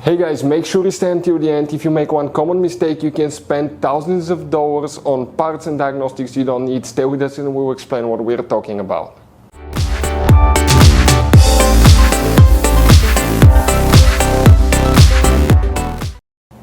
Hey guys, make sure you stay until the end. If you make one common mistake, you can spend thousands of dollars on parts and diagnostics you don't need. Stay with us and we'll explain what we're talking about.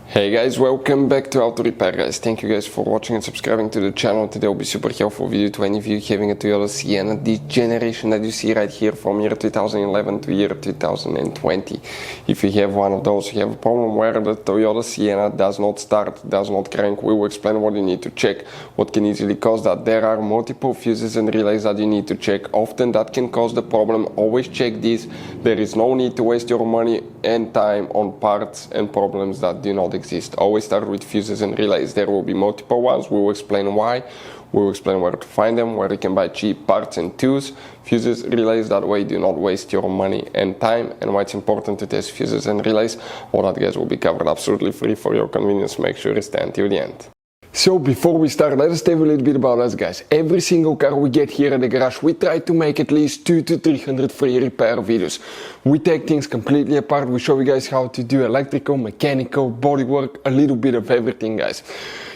Hey guys, welcome back to Auto Repair guys. Thank you guys for watching and subscribing to the channel. Today will be super helpful video to any of you having a Toyota Sienna, this generation that you see right here from year 2011 to year 2020. If you have one of those, you have a problem where the Toyota Sienna does not start, does not crank, we will explain what you need to check, what can easily cause that. There are multiple fuses and relays that you need to check. Often that can cause the problem. Always check this. There is no need to waste your money and time on parts and problems that do not exist. Always start with fuses and relays. There will be multiple ones. We will explain why. We will explain where to find them, where you can buy cheap parts and tools. Fuses, relays, that way do not waste your money and time, and why it's important to test fuses and relays. All that guys will be covered absolutely free for your convenience. Make sure you stay until the end. So before we start, let us tell you a little bit about us guys. Every single car we get here at the garage, we try to make at least 200 to 300 free repair videos. We take things completely apart. We show you guys how to do electrical, mechanical, bodywork, a little bit of everything guys.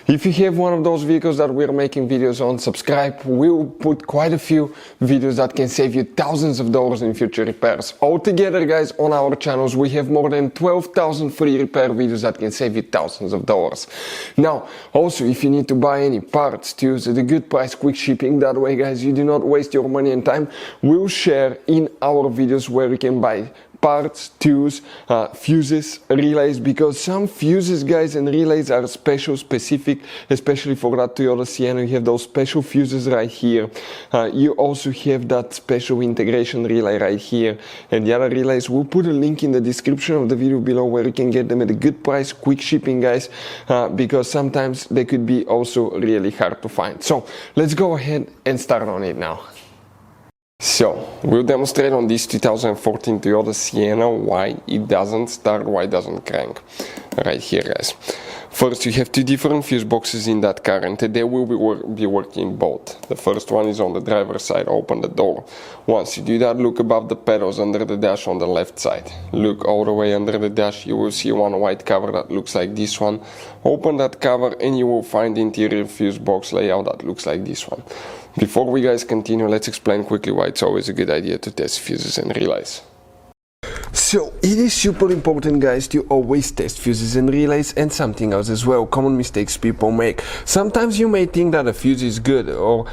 If you have one of those vehicles that we're making videos on, subscribe. We'll put quite a few videos that can save you thousands of dollars in future repairs. Altogether guys, on our channels we have more than 12,000 free repair videos that can save you thousands of dollars. Now, also if you need to buy any parts, tools at a good price, quick shipping, that way guys you do not waste your money and time, we'll share in our videos where you can buy parts, tools, fuses, relays, because some fuses guys and relays are specific, especially for that Toyota Sienna. You have those special fuses right here. You also have that special integration relay right here, and the other relays, we'll put a link in the description of the video below where you can get them at a good price, quick shipping guys, because sometimes they could be also really hard to find. So let's go ahead and start on it now. So, we'll demonstrate on this 2014 Toyota Sienna why it doesn't start, why it doesn't crank. Right here guys. First, you have two different fuse boxes in that car, and today we will be working both. The first one is on the driver's side. Open the door. Once you do that, look above the pedals under the dash on the left side. Look all the way under the dash. You will see one white cover that looks like this one. Open that cover and you will find the interior fuse box layout that looks like this one. Before we guys continue, let's explain quickly why it's always a good idea to test fuses and relays. So it is super important guys to always test fuses and relays, and something else as well, common mistakes people make. Sometimes you may think that a fuse is good, or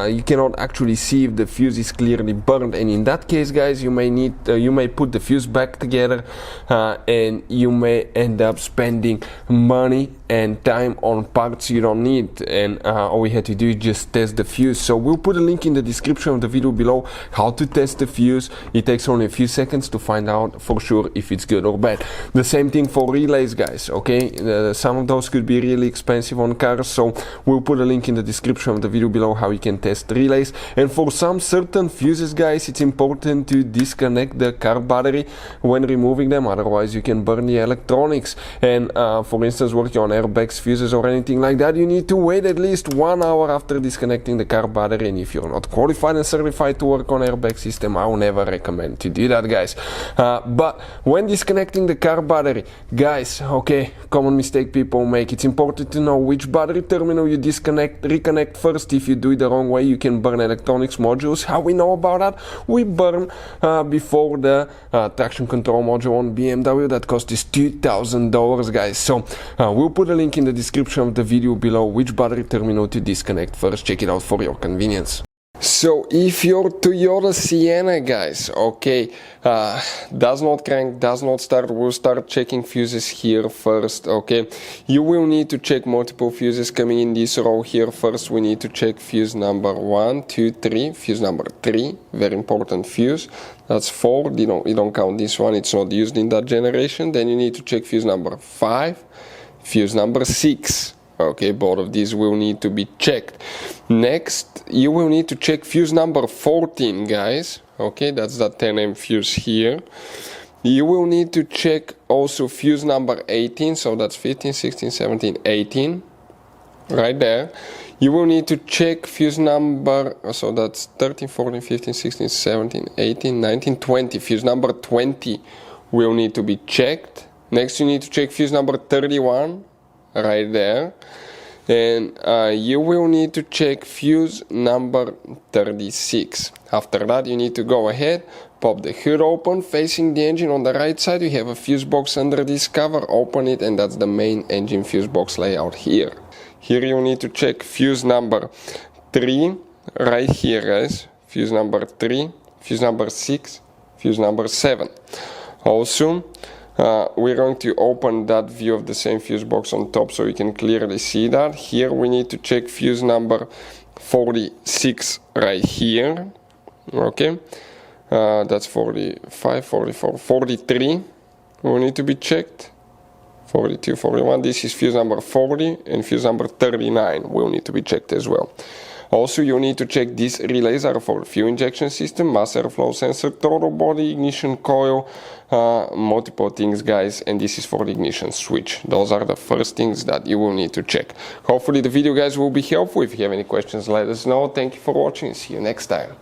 you cannot actually see if the fuse is clearly burned, and in that case guys you may put the fuse back together and you may end up spending money and time on parts you don't need, and all we had to do is just test the fuse. So we'll put a link in the description of the video below how to test the fuse. It takes only a few seconds to find out for sure if it's good or bad. The same thing for relays guys, okay? Some of those could be really expensive on cars, so we'll put a link in the description of the video below how you can test relays. And for some certain fuses guys, it's important to disconnect the car battery when removing them, otherwise you can burn the electronics. And for instance, working on airbags, fuses or anything like that, you need to wait at least 1 hour after disconnecting the car battery, and if you're not qualified and certified to work on airbag system, I will never recommend to do that guys. But when disconnecting the car battery guys, okay, common mistake people make, it's important to know which battery terminal you reconnect first. If you do it the wrong way, you can burn electronics modules. How we know about that? We burn before the traction control module on BMW that cost us $2,000 guys. So we'll put a link in the description of the video below which battery terminal to disconnect first. Check it out for your convenience. So if your Toyota Sienna guys, okay, does not crank, does not start, we'll start checking fuses here first, okay? You will need to check multiple fuses coming in this row here. First we need to check fuse number 1, 2, 3, fuse number 3, very important fuse. That's 4, you don't count this one, it's not used in that generation. Then you need to check fuse number 5, fuse number 6. Okay, both of these will need to be checked. Next, you will need to check fuse number 14, guys. Okay, that's that 10 fuse here. You will need to check also fuse number 18, so that's 15, 16, 17, 18, right there. You will need to check fuse number, so that's 13, 14, 15, 16, 17, 18, 19, 20. Fuse number 20 will need to be checked. Next you need to check fuse number 31 right there, and you will need to check fuse number 36. After that you need to go ahead, pop the hood open, facing the engine on the right side. You have a fuse box under this cover, open it, and that's the main engine fuse box layout here. Here you need to check fuse number 3 right here, guys. Fuse number 3, fuse number 6, fuse number 7. Also, we're going to open that view of the same fuse box on top so you can clearly see that. Here we need to check fuse number 46 right here. Okay, that's 45, 44, 43 will need to be checked. 42, 41, this is fuse number 40, and fuse number 39 will need to be checked as well. Also, you need to check these relays are for fuel injection system, mass airflow sensor, throttle body, ignition coil, multiple things, guys, and this is for the ignition switch. Those are the first things that you will need to check. Hopefully the video, guys, will be helpful. If you have any questions, let us know. Thank you for watching. See you next time.